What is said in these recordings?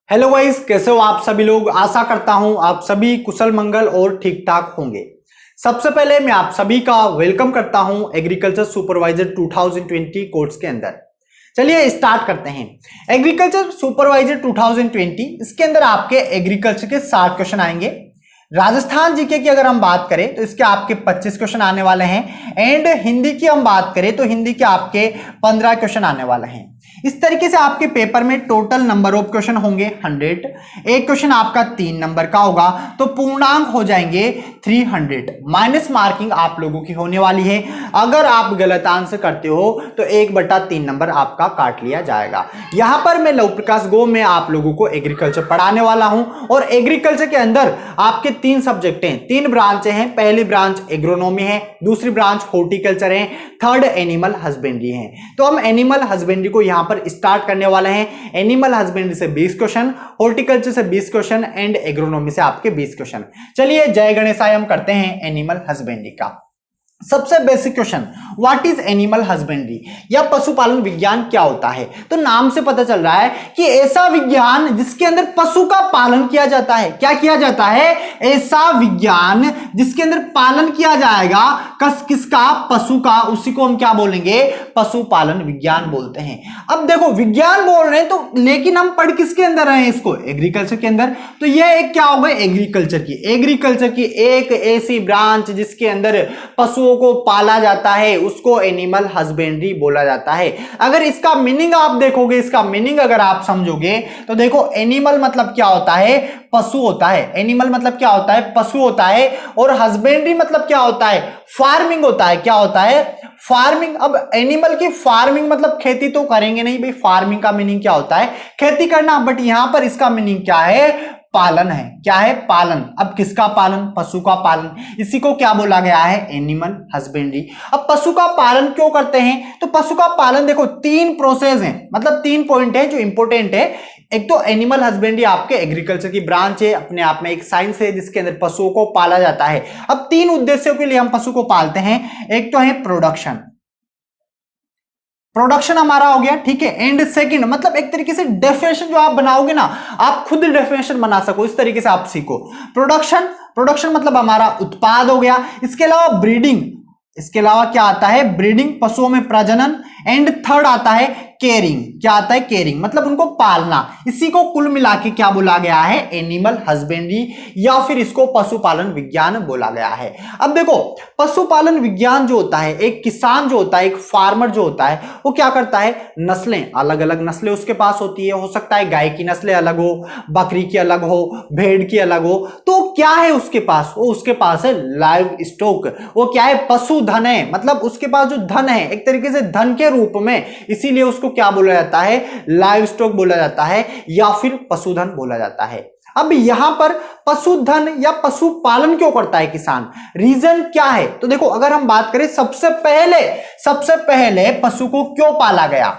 Hello guys, कैसे हो आप सभी लोग। आशा करता हूं आप सभी कुशल मंगल और ठीक ठाक होंगे। सबसे पहले मैं आप सभी का वेलकम करता हूं एग्रीकल्चर सुपरवाइजर 2020 कोर्स के अंदर। चलिए स्टार्ट करते हैं। एग्रीकल्चर सुपरवाइजर 2020, इसके अंदर आपके एग्रीकल्चर के 60 क्वेश्चन आएंगे। राजस्थान जीके की अगर हम बात करें तो इसके आपके 25 क्वेश्चन आने वाले हैं। एंड हिंदी की हम बात करें तो हिंदी के आपके 15 क्वेश्चन आने वाले हैं। इस तरीके से आपके पेपर में टोटल नंबर ऑफ क्वेश्चन होंगे 100। एक क्वेश्चन आपका 3 नंबर का होगा तो पूर्णांक हो जाएंगे 300। माइनस मार्किंग आप लोगों की होने वाली है। अगर आप गलत आंसर करते हो तो 1/3 नंबर आपका काट लिया जाएगा। यहां पर मैं लव प्रकाश गो में आप लोगों को एग्रीकल्चर पढ़ाने वाला हूं और एग्रीकल्चर के अंदर आपके 3 सब्जेक्ट हैं, 3 ब्रांच हैं। पहली ब्रांच एग्रोनॉमी है, दूसरी ब्रांच हॉर्टिकल्चर है, थर्ड एनिमल हस्बेंड्री है। तो हम एनिमल हस्बेंड्री को यहां पर स्टार्ट करने वाले हैं। एनिमल हस्बेंड्री से 20 क्वेश्चन, हॉर्टिकल्चर से 20 क्वेश्चन एंड एग्रोनॉमी से आपके 20 क्वेश्चन। चलिए जय गणेशाय हम करते हैं एनिमल हस्बेंड्री का। सबसे basic question, what is animal husbandry या पशुपालन विज्ञान क्या होता है। तो नाम से पता चल रहा है कि ऐसा विज्ञान जिसके अंदर पशु का पालन किया जाता है। क्या किया जाता है? ऐसा विज्ञान जिसके अंदर पालन किया जाएगा किसका? पशु का। उसी को हम क्या बोलेंगे? पशुपालन विज्ञान बोलते हैं। अब देखो विज्ञान बोल रहे हैं तो लेकिन हम पढ़ किसके अंदर रहे हैं इसको? एग्रीकल्चर के अंदर। तो यह एक क्या होगा? एग्रीकल्चर की एक ऐसी ब्रांच जिसके अंदर पशुओं को पाला जाता है उसको एनिमल हस्बेंड्री बोला जाता है। अगर इसका मीनिंग आप देखोगे, इसका मीनिंग अगर आप समझोगे तो देखो एनिमल मतलब क्या होता है? पशु होता है। एनिमल मतलब क्या होता है? पशु होता है। और हस्बेंड्री मतलब क्या होता है? फार्मिंग होता है। क्या होता है? फार्मिंग। अब एनिमल की फार्मिंग मतलब खेती तो करेंगे नहीं भाई। फार्मिंग का मीनिंग क्या होता है? खेती करना। बट यहां पर इसका मीनिंग क्या है? पालन है। क्या है? पालन। अब किसका पालन? पशु का पालन। इसी को क्या बोला गया है? Animal husbandry. अब पशु का पालन क्यों करते हैं? तो पशु का पालन देखो 3 प्रोसेस हैं, मतलब 3 पॉइंट है जो इंपॉर्टेंट है। एक तो एनिमल हस्बेंड्री आपके एग्रीकल्चर की ब्रांच है, अपने आप में एक साइंस है जिसके अंदर पशुओं को पाला जाता है। अब 3 उद्देश्यों के लिए हम पशु को पालते हैं। एक तो है प्रोडक्शन हमारा हो गया, ठीक है। एंड सेकंड मतलब एक तरीके से डेफिनेशन जो आप बनाओगे ना, आप खुद डेफिनेशन बना सको, इस तरीके से आप सीखो। प्रोडक्शन मतलब हमारा उत्पाद हो गया। इसके अलावा ब्रीडिंग, इसके अलावा क्या आता है? ब्रीडिंग, पशुओं में प्रजनन। एंड थर्ड आता है केयरिंग। क्या आता है? केयरिंग मतलब उनको पालना। इसी को कुल मिला के क्या बोला गया है? एनिमल हस्बेंड्री या फिर इसको पशुपालन विज्ञान बोला गया है। अब देखो पशुपालन विज्ञान जो होता है, एक किसान जो होता है, एक फार्मर जो होता है, वो क्या करता है? नस्लें, अलग अलग नस्लें उसके पास होती है। हो सकता है गाय की नस्लें अलग हो, बकरी की अलग हो, भेड़ की अलग हो। तो क्या है उसके पास? वो उसके पास है लाइव स्टॉक। वो क्या है? पशुधन है। मतलब उसके पास जो धन है एक तरीके से धन के रूप में, इसीलिए उसको क्या बोला जाता है? लाइव स्टॉक बोला जाता है या फिर पशुधन बोला जाता है। अब यहां पर पशुधन या पशुपालन क्यों करता है किसान? रीजन क्या है? तो देखो अगर हम बात करें सबसे पहले पशु को क्यों पाला गया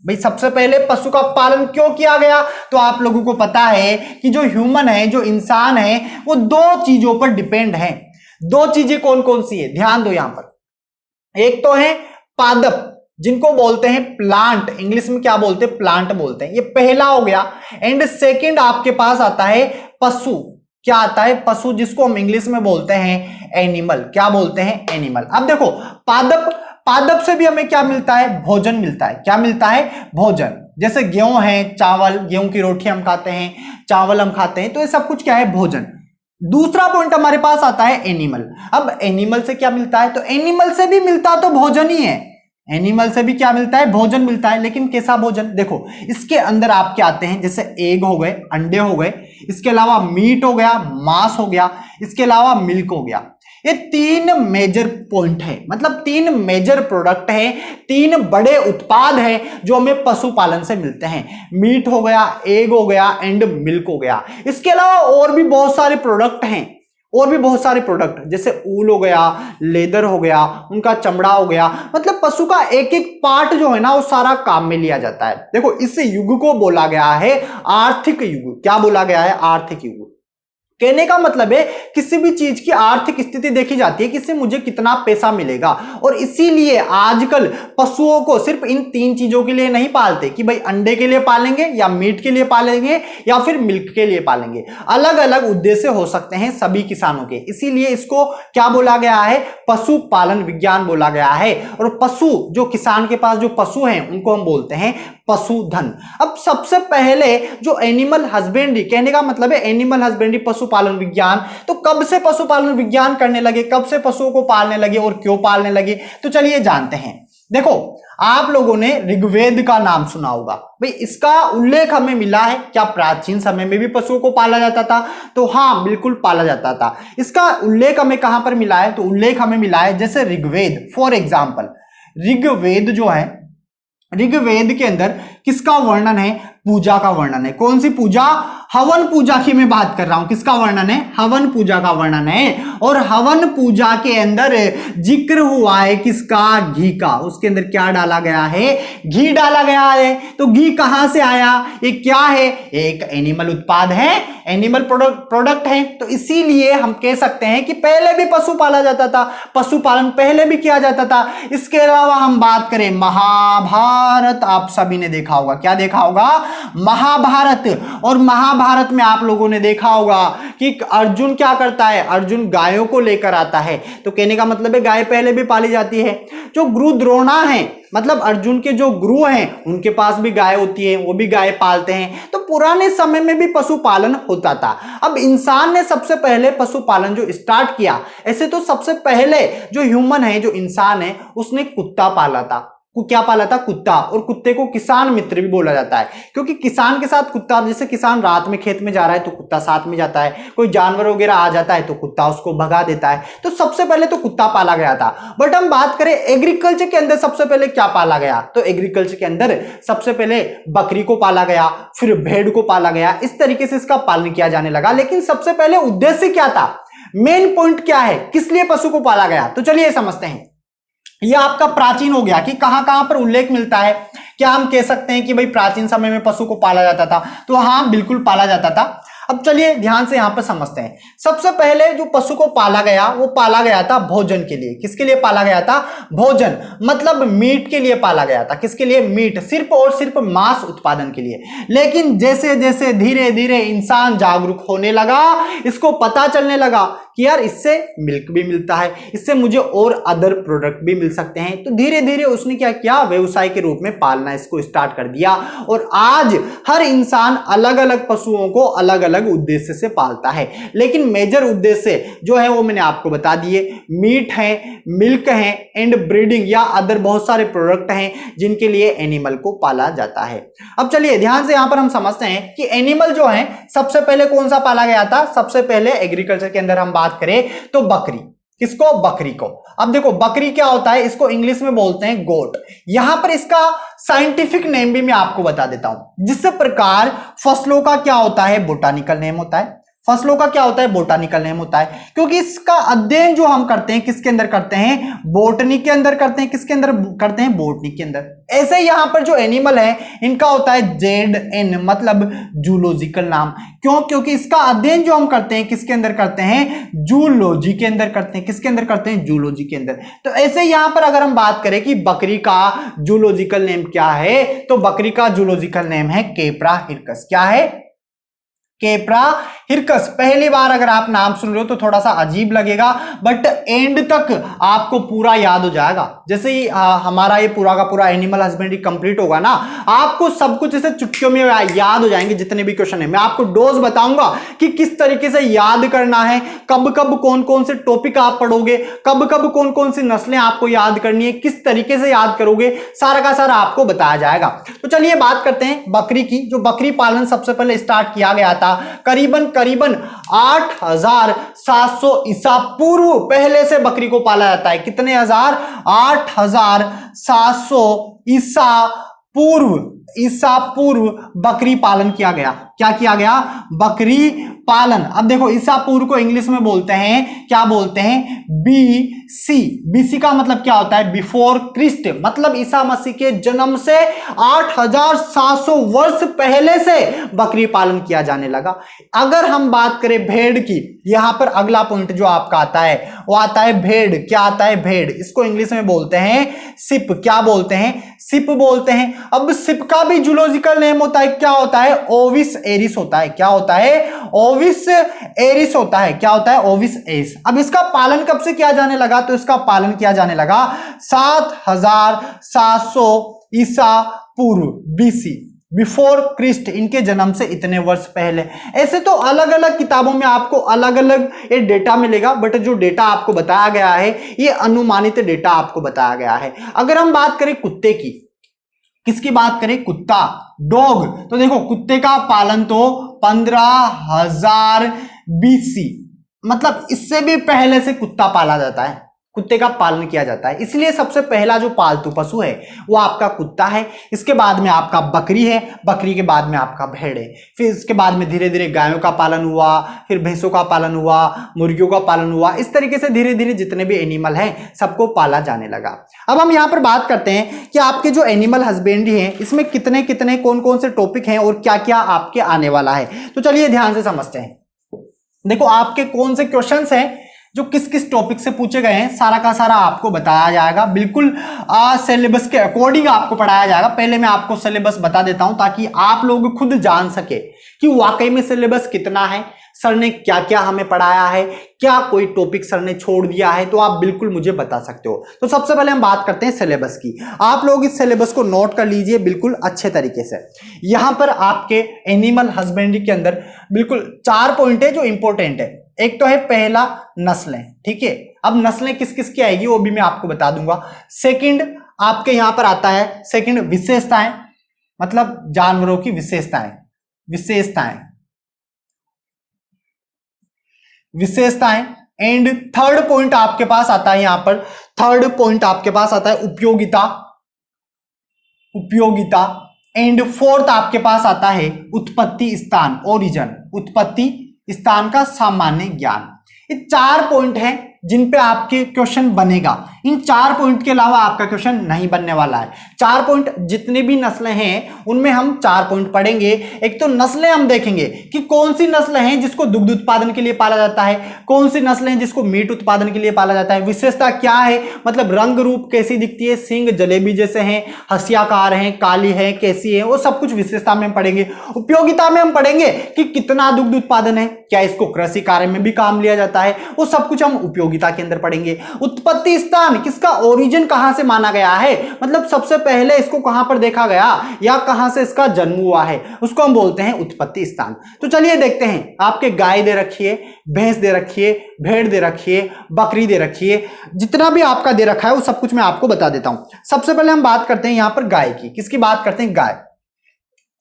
भाई? सबसे पहले पशु का पालन क्यों किया गया? तो आप लोगों को पता है कि जो ह्यूमन है, जो इंसान है, वो 2 चीजों पर डिपेंड है। 2 चीजें कौन कौन सी है? ध्यान दो यहां पर। एक तो है पादप, जिनको बोलते हैं प्लांट। इंग्लिश में क्या बोलते हैं? प्लांट बोलते हैं। ये पहला हो गया। एंड सेकंड आपके पास आता है पशु। क्या आता है? पशु, जिसको हम इंग्लिश में बोलते हैं एनिमल। क्या बोलते हैं? एनिमल। अब देखो पादप से भी हमें क्या मिलता है? भोजन मिलता है। क्या मिलता है? भोजन। जैसे गेहूं है, चावल, गेहूं की रोटी हम खाते हैं, चावल हम खाते हैं, तो ये सब कुछ क्या है? भोजन। दूसरा पॉइंट हमारे पास आता है एनिमल। अब एनिमल से क्या मिलता है? तो एनिमल से भी मिलता तो भोजन ही है। एनिमल से भी क्या मिलता है? भोजन मिलता है। लेकिन कैसा भोजन? देखो इसके अंदर आप क्या आते हैं? जैसे एग हो गए, अंडे हो गए, इसके अलावा मीट हो गया, मांस हो गया, इसके अलावा मिल्क हो गया। ये 3 मेजर पॉइंट है, मतलब 3 मेजर प्रोडक्ट है, 3 बड़े उत्पाद है जो हमें पशुपालन से मिलते हैं। मीट हो गया, एग हो गया एंड मिल्क हो गया। इसके अलावा और भी बहुत सारे प्रोडक्ट हैं, जैसे ऊल हो गया, लेदर हो गया, उनका चमड़ा हो गया। मतलब पशु का एक एक पार्ट जो है ना, वो सारा काम में लिया जाता है। देखो इस युग को बोला गया है आर्थिक युग। क्या बोला गया है? आर्थिक युग। कहने का मतलब है किसी भी चीज की आर्थिक स्थिति देखी जाती है कि इससे मुझे कितना पैसा मिलेगा, और इसीलिए आजकल पशुओं को सिर्फ इन 3 चीजों के लिए नहीं पालते कि भाई अंडे के लिए पालेंगे या मीट के लिए पालेंगे या फिर मिल्क के लिए पालेंगे। अलग अलग उद्देश्य हो सकते हैं सभी किसानों के, इसीलिए इसको क्या बोला गया है, पशुपालन विज्ञान बोला गया है। और पशु जो किसान के पास जो पशु हैं उनको हम बोलते हैं पशुधन। अब सबसे पहले जो एनिमल हस्बेंड्री, कहने का मतलब है एनिमल हस्बेंड्री पशुपालन विज्ञान, तो कब से पशुपालन विज्ञान करने लगे, कब से पशुओं को पालने लगे और क्यों पालने लगे, तो चलिए जानते हैं। देखो आप लोगों ने ऋग्वेद का नाम सुना होगा, भाई इसका उल्लेख हमें मिला है, क्या प्राचीन समय में भी पशुओं को पाला जाता था, तो हाँ बिल्कुल पाला जाता था। इसका उल्लेख हमें कहां पर मिला है, तो उल्लेख हमें मिला है जैसे ऋग्वेद, फॉर एग्जाम्पल ऋग्वेद जो है, ऋग्वेद के अंदर किसका वर्णन है, पूजा का वर्णन है। कौन सी पूजा, हवन पूजा की मैं बात कर रहा हूं, किसका वर्णन है, हवन पूजा का वर्णन है। और हवन पूजा के अंदर जिक्र हुआ है किसका, घी का, उसके अंदर क्या डाला गया है, घी डाला गया है। तो घी कहां से आया, ये क्या है, एक एनिमल उत्पाद है, एनिमल प्रोडक्ट है। तो इसीलिए हम कह सकते हैं कि पहले भी पशु पाला जाता था, पशुपालन पहले भी किया जाता था। इसके अलावा हम बात करें महाभारत, आप सभी ने देखा होगा, क्या देखा होगा, महाभारत। और महाभारत में आप लोगों ने देखा होगा कि अर्जुन क्या करता है, अर्जुन गायों को लेकर आता है। तो कहने का मतलब है गाय पहले भी पाली जाती है। जो गुरु द्रोणा है, मतलब अर्जुन के जो गुरु हैं उनके पास भी गाय होती है, वो भी गाय पालते हैं। तो पुराने समय में भी पशुपालन होता था। अब इंसान ने सबसे पहले पशुपालन जो स्टार्ट किया, ऐसे तो सबसे पहले जो ह्यूमन है, जो इंसान है, उसने कुत्ता पाला था। क्या पाला था, कुत्ता। और कुत्ते को किसान मित्र भी बोला जाता है, क्योंकि किसान के साथ कुत्ता, जैसे किसान रात में खेत में जा रहा है तो कुत्ता साथ में जाता है, कोई जानवर वगैरह आ जाता है तो कुत्ता उसको भगा देता है। तो सबसे पहले तो कुत्ता पाला गया था। बट हम बात करें एग्रीकल्चर के अंदर सबसे पहले क्या पाला गया, तो एग्रीकल्चर के अंदर सबसे पहले बकरी को पाला गया, फिर भेड़ को पाला गया। इस तरीके से इसका पालन किया जाने लगा। लेकिन सबसे पहले उद्देश्य क्या था, मेन पॉइंट क्या है, किस लिए पशु को पाला गया, तो चलिए समझते हैं। यह आपका प्राचीन हो गया कि कहां कहां पर उल्लेख मिलता है। क्या हम कह सकते हैं कि भाई प्राचीन समय में पशु को पाला जाता था, तो हाँ बिल्कुल पाला जाता था। अब चलिए ध्यान से यहां पर समझते हैं। सबसे पहले जो पशु को पाला गया, वो पाला गया था भोजन के लिए। किसके लिए पाला गया था, भोजन, मतलब मीट के लिए पाला गया था। किसके लिए, मीट, सिर्फ और सिर्फ मांस उत्पादन के लिए। लेकिन जैसे जैसे धीरे धीरे इंसान जागरूक होने लगा, इसको पता चलने लगा कि यार इससे मिल्क भी मिलता है, इससे मुझे और अदर प्रोडक्ट भी मिल सकते हैं। तो धीरे धीरे उसने क्या किया, व्यवसाय के रूप में पालना इसको स्टार्ट कर दिया। और आज हर इंसान अलग अलग पशुओं को अलग अलग उद्देश्य से पालता है। लेकिन मेजर उद्देश्य जो है वो मैंने आपको बता दिए, मीट है, मिल्क है एंड ब्रीडिंग या अदर बहुत सारे प्रोडक्ट हैं जिनके लिए एनिमल को पाला जाता है। अब चलिए ध्यान से यहां पर हम समझते हैं कि एनिमल जो है सबसे पहले कौन सा पाला गया था। सबसे पहले एग्रीकल्चर के अंदर हम बात करें तो बकरी। किसको, बकरी को। अब देखो बकरी क्या होता है, इसको इंग्लिश में बोलते हैं गोट। यहां पर इसका साइंटिफिक नेम भी मैं आपको बता देता हूं। जिस प्रकार फसलों का क्या होता है, बोटानिकल नेम होता है, फसलों का क्या होता है, बोटानिकल नेम होता है, क्योंकि इसका अध्ययन जो हम करते हैं किसके अंदर करते हैं, बोटनी के अंदर करते हैं। किसके अंदर करते हैं, बोटनी के अंदर। ऐसे यहां पर जो एनिमल है इनका होता है ZN, मतलब जूलॉजिकल नाम। क्यों, क्योंकि इसका अध्ययन जो हम करते हैं किसके अंदर करते हैं, जूलॉजी के अंदर करते हैं। किसके अंदर करते हैं, जूलॉजी के अंदर। तो ऐसे यहां पर अगर हम बात करें कि बकरी का जूलॉजिकल नेम क्या है, तो बकरी का जूलॉजिकल नेम है केप्रा हिरकस। क्या है, केप्रा हिरकस। पहली बार अगर आप नाम सुन रहे हो तो थोड़ा सा अजीब लगेगा, बट एंड तक आपको पूरा याद हो जाएगा। जैसे ही हमारा ये पूरा का पूरा एनिमल हस्बेंड्री कंप्लीट होगा ना, आपको सब कुछ ऐसे चुटकियों में याद हो जाएंगे जितने भी क्वेश्चन है। मैं आपको डोज बताऊंगा कि किस तरीके से याद करना है, कब कब कौन कौन से टॉपिक आप पढ़ोगे, कब कब कौन कौन सी नस्लें आपको याद करनी है, किस तरीके से याद करोगे, सारा का सारा आपको बताया जाएगा। तो चलिए बात करते हैं बकरी की। जो बकरी पालन सबसे पहले स्टार्ट किया गया था करीबन 8700 ईसा पूर्व पहले से बकरी को पाला जाता है। कितने हजार, 8700 ईसा पूर्व ईसा पूर्व बकरी पालन किया गया। क्या किया गया? बकरी पालन। अब देखो ईसा पूर्व को इंग्लिश में बोलते हैं, क्या बोलते हैं? BC। BC का मतलब क्या होता है? Before Christ. मतलब ईसा मसीह के जन्म से 8700 वर्ष पहले से बकरी पालन किया जाने लगा। अगर हम बात करें भेड़ की, यहां पर अगला पॉइंट जो आपका आता है वो आता है भेड़। क्या आता है? भेड़। इसको इंग्लिश में बोलते हैं सिप। क्या बोलते हैं? सिप बोलते हैं। अब सिप का भी जूलॉजिकल नेम होता है, क्या होता है? ओविस एरिस होता है। क्या होता है? ओविस एरिस होता है। क्या होता है? ओविस एरिस। अब इसका पालन कब से किया जाने लगा? तो इसका पालन किया जाने लगा 7700 ईसा पूर्व, BC, बिफोर क्रिस्ट, इनके जन्म से इतने वर्ष पहले। ऐसे तो अलग अलग किताबों में आपको अलग अलग ये डेटा मिलेगा, बट जो डेटा आपको बताया गया है ये अनुमानित डेटा आपको बताया गया है। अगर हम बात करें कुत्ते की, किसकी बात करें? कुत्ता, डॉग। तो देखो कुत्ते का पालन तो 15,000 BC, मतलब इससे भी पहले से कुत्ता पाला जाता है, कुत्ते का पालन किया जाता है। इसलिए सबसे पहला जो पालतू पशु है वो आपका कुत्ता है। इसके बाद में आपका बकरी है, बकरी के बाद में आपका भेड़ है, फिर इसके बाद में धीरे धीरे गायों का पालन हुआ, फिर भैंसों का पालन हुआ, मुर्गियों का पालन हुआ। इस तरीके से धीरे धीरे जितने भी एनिमल हैं सबको पाला जाने लगा। अब हम यहाँ पर बात करते हैं कि आपके जो एनिमल हस्बेंड्री है इसमें कितने कितने कौन कौन से टॉपिक हैं और क्या क्या आपके आने वाला है। तो चलिए ध्यान से समझते हैं। देखो आपके कौन से क्वेश्चंस हैं जो किस किस टॉपिक से पूछे गए हैं, सारा का सारा आपको बताया जाएगा। बिल्कुल सिलेबस के अकॉर्डिंग आपको पढ़ाया जाएगा। पहले मैं आपको सिलेबस बता देता हूं ताकि आप लोग खुद जान सके कि वाकई में सिलेबस कितना है, सर ने क्या क्या हमें पढ़ाया है, क्या कोई टॉपिक सर ने छोड़ दिया है, तो आप बिल्कुल मुझे बता सकते हो। तो सबसे पहले हम बात करते हैं सिलेबस की। आप लोग इस सिलेबस को नोट कर लीजिए बिल्कुल अच्छे तरीके से। यहां पर आपके एनिमल हस्बेंड्री के अंदर बिल्कुल 4 पॉइंट है जो इंपॉर्टेंट है। एक तो है पहला नस्लें, ठीक है। अब नस्लें किस किस की आएगी वो भी मैं आपको बता दूंगा। सेकंड आपके यहां पर आता है, सेकंड विशेषताएं, मतलब जानवरों की विशेषताएं, विशेषताएं। एंड थर्ड पॉइंट आपके पास आता है, यहां पर थर्ड पॉइंट आपके पास आता है उपयोगिता। एंड फोर्थ आपके पास आता है उत्पत्ति स्थान, ओरिजिन, उत्पत्ति स्थान का सामान्य ज्ञान। ये 4 पॉइंट हैं जिन पे आपके क्वेश्चन बनेगा। इन 4 पॉइंट के अलावा आपका क्वेश्चन नहीं बनने वाला है। 4 पॉइंट जितने भी नस्लें हैं उनमें हम 4 पॉइंट पढ़ेंगे। एक तो नस्लें हम देखेंगे कि कौन सी नस्लें हैं जिसको दुग्ध उत्पादन के लिए पाला जाता है, कौन सी नस्लें हैं जिसको मीट उत्पादन के लिए पाला जाता है, विशेषता क्या है, मतलब रंग रूप कैसी दिखती है, सींग जलेबी जैसे हैं, हंसियाकार हैं, काली है, कैसी है, वो सब कुछ विशेषता में हम पढ़ेंगे। उपयोगिता में हम पढ़ेंगे कि कितना दुग्ध उत्पादन है, क्या इसको कृषि कार्य में भी काम लिया जाता है, वो सब कुछ हम उपयोगिता के अंदर पढ़ेंगे। उत्पत्ति स्थान, किसका ओरिजिन कहां से माना गया है, मतलब सबसे पहले इसको कहां पर देखा गया या कहां से इसका जन्म हुआ है, उसको हम बोलते हैं उत्पत्ति स्थान। तो चलिए देखते हैं। आपके गाय दे रखी है, भैंस दे रखी है, भेड़ दे रखी है, बकरी दे रखी है, जितना भी आपका दे रखा है वो सब कुछ मैं आपको बता देता हूं। सबसे पहले हम बात करते हैं यहां पर गाय की। किसकी बात करते हैं?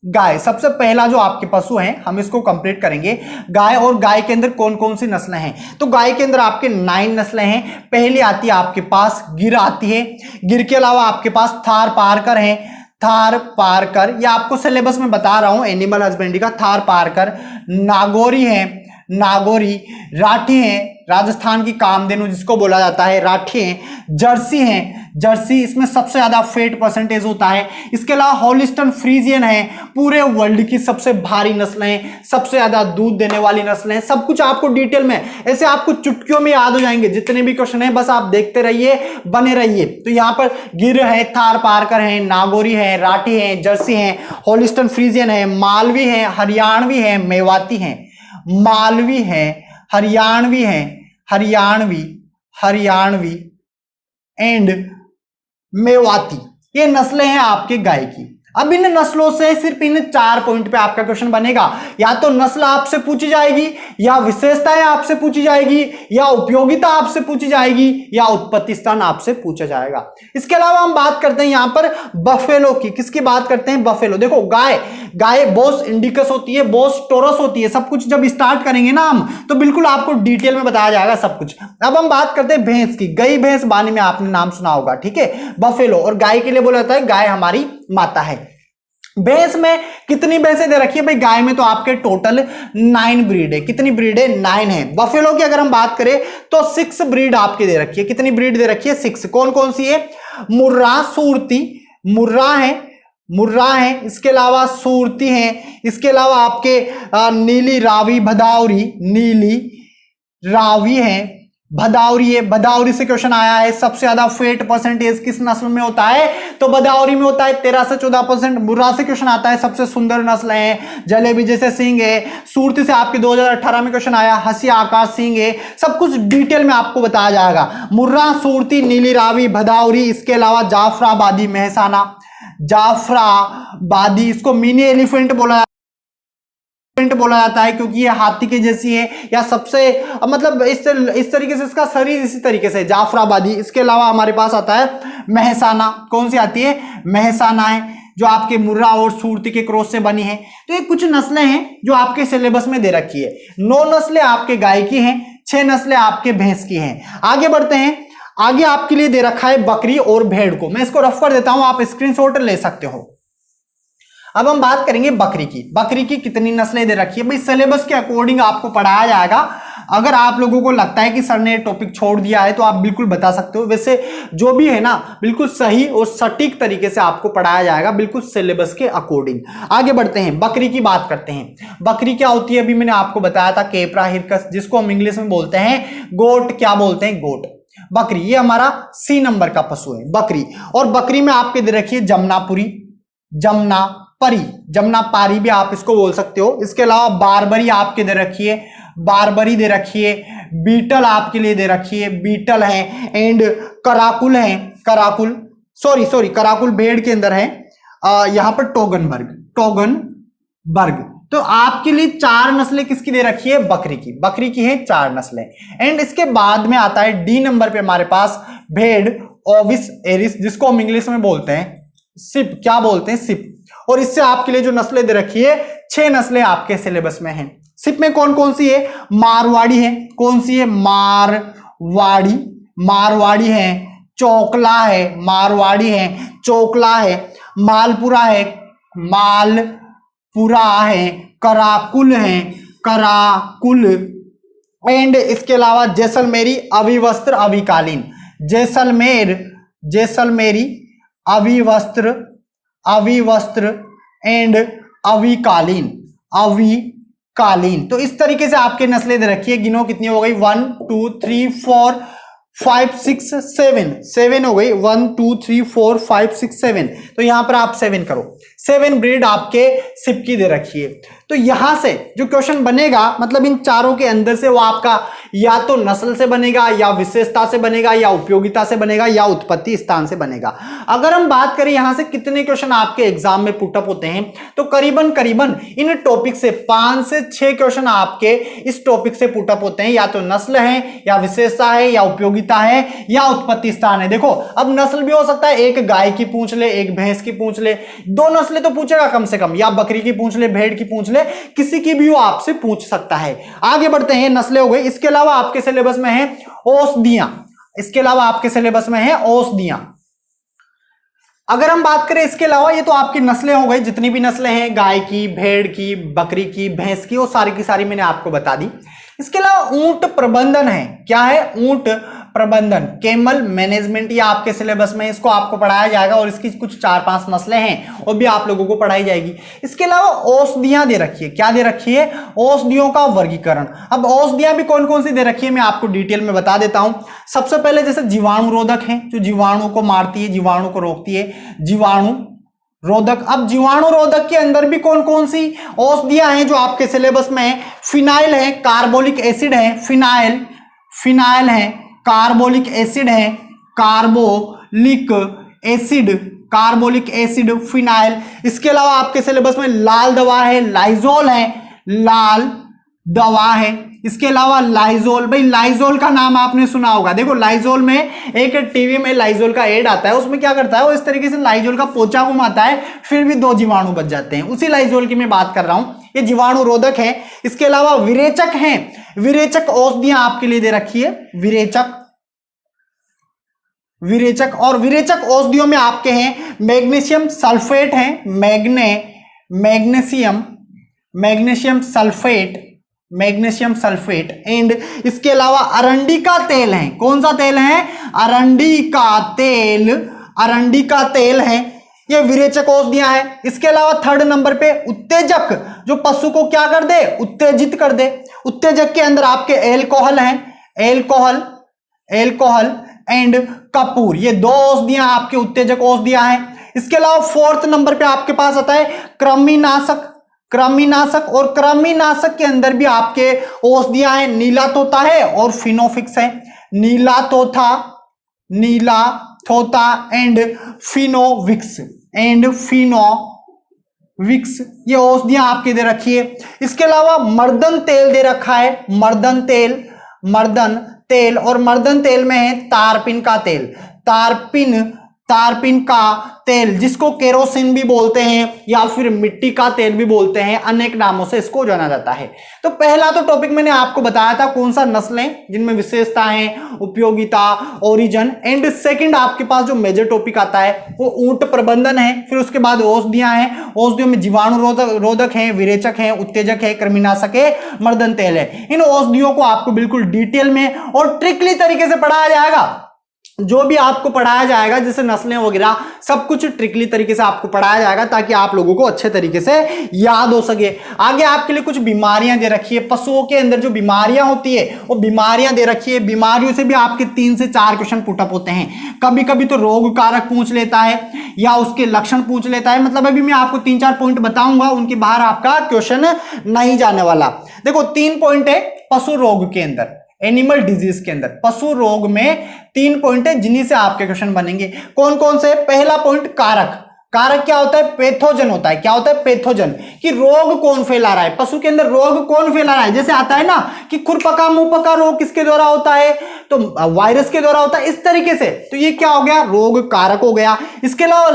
गाय सबसे पहला जो आपके पशु हैं हम इसको कंप्लीट करेंगे। गाय, और गाय के अंदर कौन कौन सी नस्लें हैं? तो गाय के अंदर आपके 9 नस्लें हैं। पहली आती है आपके पास गिर आती है। गिर के अलावा आपके पास थार पारकर है, थार पारकर, या आपको सिलेबस में बता रहा हूं एनिमल हस्बेंड्री का। थार पारकर, नागौरी है, नागौरी, राठी है, राजस्थान की कामधेनु जिसको बोला जाता है, राठी है, जर्सी है, जर्सी इसमें सबसे ज्यादा फैट परसेंटेज होता है। इसके अलावा हॉलिस्टन फ्रीजियन है, पूरे वर्ल्ड की सबसे भारी नस्लें, सबसे ज्यादा दूध देने वाली नस्लें, सब कुछ आपको डिटेल में ऐसे आपको चुटकियों में याद हो जाएंगे। जितने भी क्वेश्चन है बस आप देखते रहिए, बने रहिए। तो यहाँ पर गिर है, थार पारकर है, नागौरी है, राठी है, जर्सी है, हॉलिस्टन फ्रीजियन है, मालवी है, हरियाणवी है, मेवाती है, मालवी है, हरियाणवी है, हरियाणवी एंड मेवाती, ये नस्लें हैं आपके गाय की। अब इन नस्लों से सिर्फ इन 4 पॉइंट पे आपका क्वेश्चन बनेगा। या तो नस्ल आपसे पूछी जाएगी, या विशेषताएं आपसे पूछी जाएगी, या उपयोगिता आपसे पूछी जाएगी, या उत्पत्ति स्थान आपसे पूछा जाएगा। इसके अलावा हम बात करते हैं यहां पर बफेलो की। किसकी बात करते हैं? बफेलो। देखो गाय बोस इंडिकस होती है, बोस टोरस होती है। सब कुछ जब स्टार्ट करेंगे ना हम तो बिल्कुल आपको डिटेल में बताया जाएगा सब कुछ। अब हम बात करते हैं भैंस की। गई भैंस बानी में आपने नाम सुना होगा, ठीक है। बफेलो, और गाय के लिए बोला जाता है गाय हमारी माता है। भैंस में कितनी भैंसें दे रखी है भाई? गाय में तो आपके टोटल 9 ब्रीड है। कितनी ब्रीड है? 9 है। बफेलो की अगर हम बात करें तो 6 ब्रीड आपकी दे रखी है। कितनी ब्रीड दे रखी है? 6। कौन कौन सी है? मुर्रा, सूरती, मुर्रा है, इसके अलावा सूरती है, इसके अलावा आपके नीली रावी, भदावरी, नीली रावी है, भदावरी है। भदावरी से क्वेश्चन आया है सबसे ज्यादा फैट परसेंटेज किस नस्ल में होता है? तो भदावरी में होता है 13 से 14%। मुर्रा से क्वेश्चन आता है सबसे सुंदर नस्ल है, जलेबी जैसे सिंह है। सूरती से आपके 2018 में क्वेश्चन आया, हंसी आकाश सिंह है। सब कुछ डिटेल में आपको बताया जाएगा। मुर्रा, सूरती, नीली रावी, भदावरी, इसके अलावा जाफराबादी, मेहसाना, जाफराबादी, इसको मिनी एलिफेंट बोला जाता है क्योंकि ये हाथी के जैसी है, या सबसे मतलब इस तरीके से इसका शरीर इसी तरीके से, जाफराबादी। इसके अलावा हमारे पास आता है मेहसाना। कौन सी आती है? मेहसाना है, जो आपके मुर्रा और सूरती के क्रॉस से बनी है। तो ये कुछ नस्लें हैं जो आपके सिलेबस में दे रखी है। 9 नस्लें आपके गाय की हैं, 6 नस्लें आपके भैंस की हैं। आगे बढ़ते हैं। आगे आपके लिए दे रखा है बकरी और भेड़ को। मैं इसको रफ कर देता हूं, आप स्क्रीनशॉट ले सकते हो। अब हम बात करेंगे बकरी की। बकरी की कितनी नस्लें दे रखी है भाई? सिलेबस के अकॉर्डिंग आपको पढ़ाया जाएगा। अगर आप लोगों को लगता है कि सर ने टॉपिक छोड़ दिया है तो आप बिल्कुल बता सकते हो। वैसे जो भी है ना, बिल्कुल सही और सटीक तरीके से आपको पढ़ाया जाएगा, बिल्कुल सिलेबस के अकॉर्डिंग। आगे बढ़ते हैं, बकरी की बात करते हैं। बकरी क्या होती है? अभी मैंने आपको बताया था, कैप्रा हिरकस, जिसको हम इंग्लिश में बोलते हैं गोट। क्या बोलते हैं? गोट। बकरी, ये हमारा C नंबर का पशु है बकरी। और बकरी में आपके दे रखी है जमुनापुरी, जमुनापारी भी आप इसको बोल सकते हो। इसके अलावा बारबरी आपके दे रखी है, बारबरी दे रखी है। बीटल आपके लिए दे रखी है, बीटल है। एंड कराकुल है, कराकुल भेड़ के अंदर है। यहां पर टोगनबर्ग। तो आपके लिए 4 नस्लें किसकी दे रखी है? बकरी की। बकरी की है 4 नस्लें। एंड इसके बाद में आता है D नंबर पे हमारे पास भेड़, ओविस एरिस, जिसको हम इंग्लिश में बोलते हैं सिप। क्या बोलते हैं? सिप। और इससे आपके लिए जो नस्लें दे रखी है, 6 नस्लें आपके सिलेबस में हैं। सिप में कौन कौन सी है? मारवाड़ी है। कौन सी है? मारवाड़ी है। चोकला है, मारवाड़ी है, चोकला है। मालपुरा है, कराकुल है, कराकुल। एंड इसके अलावा जैसलमेरी, अभिवस्त्र, अभिकालीन। जैसलमेरी, अभिवस्त्र एंड अभिकालीन। तो इस तरीके से आपके नस्लें दे रखी है। गिनो कितनी हो गई? 1 2 3 4 5 6 7 हो गई। 1 2 3 4 5 6 7। तो यहां पर आप 7 करो। 7 ब्रीड आपके सिप की दे रखी है। तो यहां से जो क्वेश्चन बनेगा, मतलब इन चारों के अंदर से, वो आपका या तो नस्ल से बनेगा, या विशेषता से बनेगा, या उपयोगिता से बनेगा, या उत्पत्ति स्थान से बनेगा। अगर हम बात करें यहां से कितने क्वेश्चन आपके एग्जाम में पुटअप होते हैं, तो करीबन इन टॉपिक से 5 से 6 क्वेश्चन आपके इस टॉपिक से पुटअप होते हैं। या तो नस्ल है, या विशेषता है, या उपयोगिता है, या उत्पत्ति स्थान है। देखो, अब नस्ल भी हो सकता है, एक गाय की पूछ ले, एक भैंस की पूछ ले, 2 नस्लें तो पूछेगा कम से कम, या बकरी की पूछ ले, भेड़ की पूछ ले, किसी की भी वो आपसे पूछ सकता है। आगे बढ़ते हैं। नस्लें हो गई। इसके अलावा आपके सिलेबस में है औषधियां। अगर हम बात करें इसके अलावा, ये तो आपकी नस्लें हो गई, जितनी भी नस्लें हैं, गाय की, भेड़ की, बकरी की, भैंस की, वो सारी की सारी मैंने आपको बता दी। इसके अलावा ऊंट प्रबंधन है। क्या है? ऊंट प्रबंधन, कैमल मैनेजमेंट, ये आपके सिलेबस में, इसको आपको पढ़ाया जाएगा। और इसकी कुछ 4-5 नस्लें हैं, वो भी आप लोगों को पढ़ाई जाएगी। इसके अलावा औषधियां दे रखी है। क्या दे रखी है? औषधियों का वर्गीकरण। अब औषधियां भी कौन कौन सी दे रखी है, मैं आपको डिटेल में बता देता हूं। सबसे पहले जैसे जीवाणुरोधक है, जो जीवाणु को मारती है, जीवाणु को रोकती है, जीवाणु रोधक। अब जीवाणु रोधक के अंदर भी कौन कौन सी औषधियां हैं जो आपके सिलेबस में है? फिनाइल है, कार्बोलिक एसिड है, फिनाइल है, कार्बोलिक एसिड है, कार्बोलिक एसिड, फिनाइल। इसके अलावा आपके सिलेबस में लाल दवा है, लाइजोल है, लाल दवा है। इसके अलावा लाइजोल, भाई लाइजोल का नाम आपने सुना होगा। देखो, लाइजोल में एक टीवी में लाइजोल का एड आता है, उसमें क्या करता है वो, इस तरीके से लाइजोल का पोचा घुमाता है, फिर भी 2 जीवाणु बच जाते हैं। उसी लाइजोल की मैं बात कर रहा हूं। ये जीवाणु रोधक है। इसके अलावा विरेचक है, विरेचक औषधियां आपके लिए दे रखी है, विरेचक। और विरेचक औषधियों में आपके हैं मैग्नीशियम सल्फेट है, मैग्नीशियम, मैग्नीशियम सल्फेट एंड इसके अलावा अरंडी का तेल है। कौन सा तेल है? अरंडी का तेल है। ये विरेचक औषधियां है। इसके अलावा थर्ड नंबर पे उत्तेजक, जो पशु को क्या कर दे? उत्तेजित कर दे। उत्तेजक के अंदर आपके एल्कोहल है, एल्कोहल एंड कपूर, ये दो औषधियां आपके उत्तेजक औषधियां हैं। इसके अलावा फोर्थ नंबर पे आपके पास आता है कृमिनाशक, और कृमिनाशक के अंदर भी आपके औषधियां हैं। नीला तोता है और फिनोफिक्स है। नीला तोता एंड फिनोविक्स, ये औषधियां आपके दे रखी है। इसके अलावा मर्दन तेल दे रखा है, मर्दन तेल और मर्दन तेल में है तारपीन का तेल, तारपीन का तेल, जिसको केरोसिन भी बोलते हैं या फिर मिट्टी का तेल भी बोलते हैं, अनेक नामों से इसको जाना जाता है। तो पहला तो टॉपिक मैंने आपको बताया था कौन सा, नस्लें जिनमें विशेषताएं, उपयोगिता, ओरिजिन एंड सेकंड आपके पास जो मेजर टॉपिक आता है वो ऊंट प्रबंधन है। फिर उसके बाद औषधियां हैं, औषधियों में जीवाणु रोधक हैं, विरेचक हैं, उत्तेजक है, कृमिनाशक है, मर्दन तेल है। इन औषधियों को आपको बिल्कुल डिटेल में और ट्रिकली तरीके से पढ़ाया जाएगा। जो भी आपको पढ़ाया जाएगा जैसे नस्लें वगैरह सब कुछ ट्रिकली तरीके से आपको पढ़ाया जाएगा ताकि आप लोगों को अच्छे तरीके से याद हो सके। आगे आपके लिए कुछ बीमारियां दे रखी है, पशुओं के अंदर जो बीमारियां होती है वो बीमारियां दे रखी है। बीमारियों से भी आपके 3 से 4 क्वेश्चन पुटअप होते हैं। कभी कभी तो रोग कारक पूछ लेता है या उसके लक्षण पूछ लेता है। मतलब अभी मैं आपको 3-4 पॉइंट बताऊंगा, उनके बाहर आपका क्वेश्चन नहीं जाने वाला। देखो 3 पॉइंट है पशु रोग के अंदर, एनिमल डिजीज के अंदर। पशु रोग में 3 पॉइंट है जिन्हीं से आपके क्वेश्चन बनेंगे। कौन कौन से? पहला पॉइंट कारक। कारक क्या होता है? पैथोजन होता है। क्या होता है? पैथोजन, कि रोग कौन फैला रहा है, पशु के अंदर रोग कौन फैला रहा है। जैसे आता है ना कि खुरपका मुंहपका रोग किसके द्वारा होता है? तो वायरस के द्वारा होता है, इस तरीके से। तो ये क्या हो गया? रोग कारक हो गया। इसके अलावा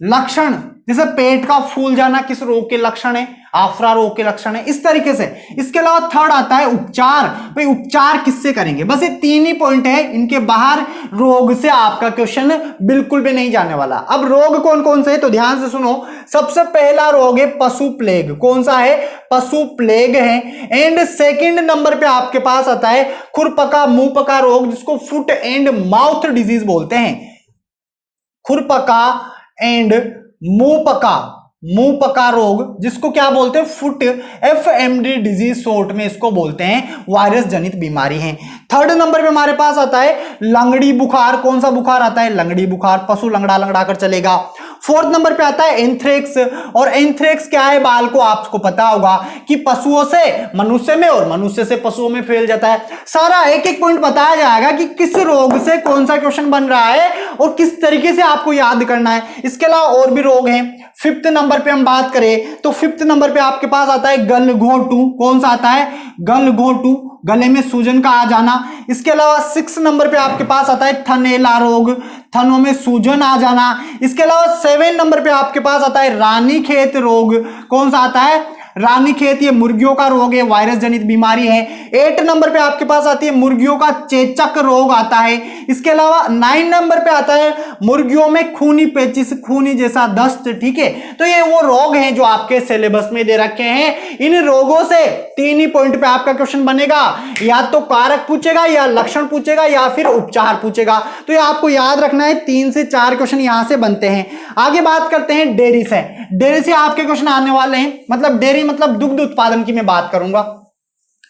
लक्षण जैसे पेट का फूल जाना किस रोग के लक्षण है? आफरा रोग के लक्षण है, इस तरीके से। इसके अलावा थर्ड आता है उपचार। भाई उपचार किससे करेंगे? बस ये 3 ही पॉइंट है, इनके बाहर रोग से आपका क्वेश्चन बिल्कुल भी नहीं जाने वाला। अब रोग कौन कौन से है तो ध्यान से सुनो। सबसे पहला रोग है पशु प्लेग। कौन सा है? पशु प्लेग है। एंड सेकंड नंबर पे आपके पास आता है खुरपका मुंहपका रोग, जिसको फुट एंड माउथ डिजीज बोलते हैं। खुरपका एंड मुंहपका रोग, जिसको क्या बोलते हैं? फुट FMD डिजीज शॉर्ट में इसको बोलते हैं, वायरस जनित बीमारी है। थर्ड नंबर पे हमारे पास आता है लंगड़ी बुखार। कौन सा बुखार आता है? लंगड़ी बुखार, पशु लंगड़ा कर चलेगा। फोर्थ नंबर पे आता है एंथ्रेक्स। और एंथ्रेक्स क्या है बाल को आपको पता होगा कि पशुओं से मनुष्य में और मनुष्य से पशुओं में फैल जाता है। सारा एक एक पॉइंट बताया जाएगा कि किस रोग से कौन सा क्वेश्चन बन रहा है और किस तरीके से आपको याद करना है। इसके अलावा और भी रोग हैं। फिफ्थ नंबर पे हम बात करें तो फिफ्थ नंबर पे आपके पास आता है गलघोटू। कौन सा आता है? गलघोटू, गले में सूजन का आ जाना। इसके अलावा 6 नंबर पे आपके पास आता है थनैला रोग, थनों में सूजन आ जाना। इसके अलावा 7 नंबर पे आपके पास आता है रानीखेत रोग। कौन सा आता है? रानीखेत, ये मुर्गियों का रोग है, वायरस जनित बीमारी है। 8 नंबर पे आपके पास आती है मुर्गियों का चेचक रोग आता है। इसके अलावा 9 नंबर पे आता है मुर्गियों में खूनी पेचिश, खूनी जैसा दस्त। ठीक है, तो ये वो रोग हैं जो आपके सिलेबस में दे रखे हैं। इन रोगों से 3 ही पॉइंट पे आपका क्वेश्चन बनेगा, या तो कारक पूछेगा या लक्षण पूछेगा या फिर उपचार पूछेगा। तो ये आपको याद रखना है, 3 से 4 क्वेश्चन यहां से बनते हैं। आगे बात करते हैं डेयरी से। डेयरी से आपके क्वेश्चन आने वाले हैं, मतलब डेयरी मतलब दुग्ध उत्पादन की मैं बात करूंगा।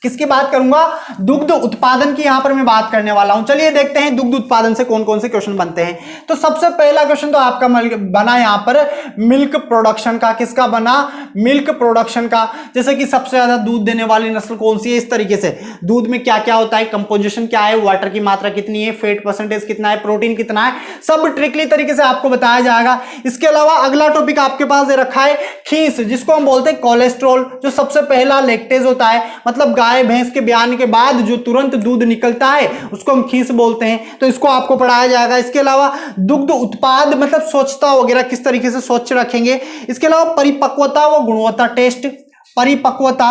किसकी बात करूंगा? दुग्ध उत्पादन की यहां पर मैं बात करने वाला हूं। चलिए देखते हैं दुग्ध उत्पादन से कौन कौन से क्वेश्चन बनते हैं। तो सबसे पहला क्वेश्चन तो आपका बना यहां पर मिल्क प्रोडक्शन का। किसका बना? मिल्क प्रोडक्शन का। जैसे कि सबसे ज्यादा दूध देने वाली नस्ल कौन सी है, इस तरीके से। दूध में क्या क्या होता है, कंपोजिशन क्या है, वाटर की मात्रा कितनी है, फैट परसेंटेज कितना है, प्रोटीन कितना है, सब ट्रिकली तरीके से आपको बताया जाएगा। इसके अलावा अगला टॉपिक आपके पास दे रखा है खीस, जिसको हम बोलते हैं कोलेस्ट्रॉल। जो सबसे पहला लैक्टेज होता है, मतलब गाय भैंस के ब्यान के बाद जो तुरंत दूध निकलता है उसको हम खीस बोलते हैं। तो इसको आपको पढ़ाया जाएगा। इसके अलावा दुग्ध उत्पाद मतलब स्वच्छता वगैरह, किस तरीके से स्वच्छ रखेंगे। इसके अलावा परिपक्वता व गुणवत्ता टेस्ट, परिपक्वता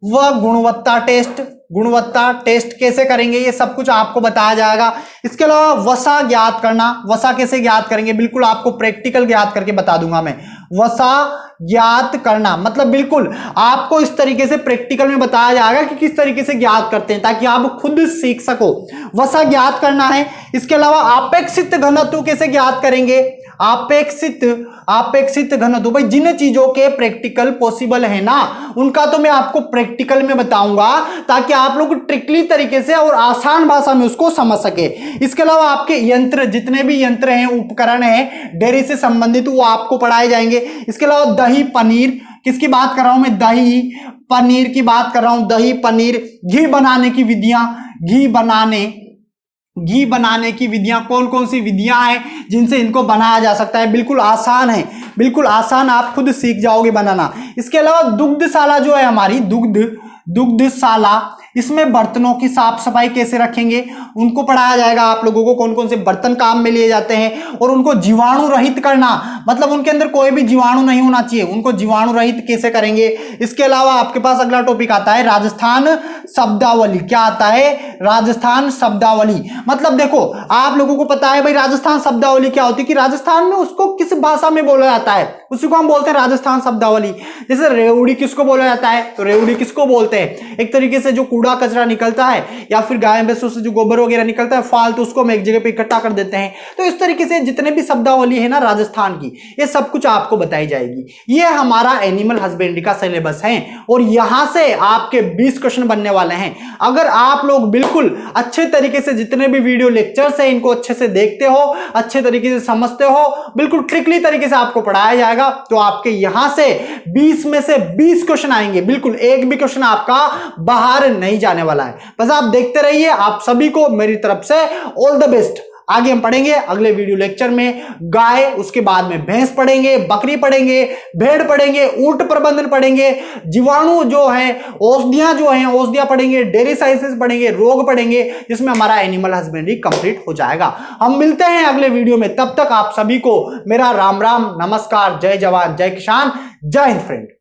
व गुणवत्ता टेस्ट, गुणवत्ता टेस्ट कैसे करेंगे, ये सब कुछ आपको बताया जाएगा। इसके अलावा वसा ज्ञात करना, वसा कैसे ज्ञात करेंगे, बिल्कुल आपको प्रैक्टिकल ज्ञात करके बता दूंगा मैं। वसा ज्ञात करना मतलब बिल्कुल आपको इस तरीके से प्रैक्टिकल में बताया जाएगा कि किस तरीके से ज्ञात करते हैं, ताकि आप खुद सीख सको। वसा ज्ञात करना है। इसके अलावा अपेक्षित घनत्व कैसे ज्ञात करेंगे, अपेक्षित घनत्व, भाई जिन चीजों के प्रैक्टिकल पॉसिबल है ना, उनका तो मैं आपको प्रैक्टिकल में बताऊंगा, ताकि आप लोग ट्रिकली तरीके से और आसान भाषा में उसको समझ सके। इसके अलावा आपके यंत्र, जितने भी यंत्र हैं, उपकरण हैं डेयरी से संबंधित, वो आपको पढ़ाए जाएंगे। इसके अलावा दही पनीर, किसकी बात कर रहा हूं मैं, दही पनीर की बात कर रहा हूं, दही पनीर। घी बनाने की विधियां, घी बनाने की विधियां, कौन कौन सी विधियां हैं जिनसे इनको बनाया जा सकता है, बिल्कुल आसान है, बिल्कुल आसान, आप खुद सीख जाओगे बनाना। इसके अलावा दुग्धशाला जो है हमारी, दुग्धशाला, इसमें बर्तनों की साफ सफाई कैसे रखेंगे, उनको पढ़ाया जाएगा आप लोगों को, कौन कौन से बर्तन काम में लिए जाते हैं, और उनको जीवाणु रहित करना, मतलब उनके अंदर कोई भी जीवाणु नहीं होना चाहिए, उनको जीवाणु रहित कैसे करेंगे। इसके अलावा आपके पास अगला टॉपिक आता है राजस्थान शब्दावली। क्या आता है, राजस्थान शब्दावली। मतलब देखो आप लोगों को पता है भाई राजस्थान शब्दावली क्या होती है, कि राजस्थान में उसको किस भाषा में बोला जाता है, उसी को हम बोलते हैं राजस्थान शब्दावली। जैसे रेवड़ी किसको बोला जाता है, तो रेवड़ी किसको बोलते हैं, एक तरीके से जो कूड़ा कचरा निकलता है, या फिर गाय भैंसों से जो गोबर वगैरह निकलता है फालतू, उसको हम एक जगह पे इकट्ठा कर देते हैं। तो इस तरीके से जितने भी शब्दावली है ना राजस्थान की, ये सब कुछ आपको बताई जाएगी। ये हमारा एनिमल हस्बेंड्री का सिलेबस है, और यहां से आपके 20 क्वेश्चन बनने वाले हैं। अगर आप लोग बिल्कुल अच्छे तरीके से जितने भी वीडियो लेक्चर्स है इनको अच्छे से देखते हो, अच्छे तरीके से समझते हो, बिल्कुल ट्रिकली तरीके से आपको पढ़ाया जाएगा, तो आपके यहां से 20 में से 20 क्वेश्चन आएंगे, बिल्कुल एक भी क्वेश्चन आपका बाहर नहीं जाने वाला है। बस आप देखते रहिए। आप सभी को मेरी तरफ से ऑल द बेस्ट। आगे हम पढ़ेंगे अगले वीडियो लेक्चर में गाय, उसके बाद में भैंस पढ़ेंगे, बकरी पढ़ेंगे, भेड़ पढ़ेंगे, ऊंट प्रबंधन पढ़ेंगे, जीवाणु जो है, औषधियां जो हैं औषधियां पढ़ेंगे, डेयरी साइंसेस पढ़ेंगे, रोग पढ़ेंगे, जिसमें हमारा एनिमल हस्बेंड्री कंप्लीट हो जाएगा। हम मिलते हैं अगले वीडियो में, तब तक आप सभी को मेरा राम राम, नमस्कार, जय जवान जय किसान, जय हिंद फ्रेंड।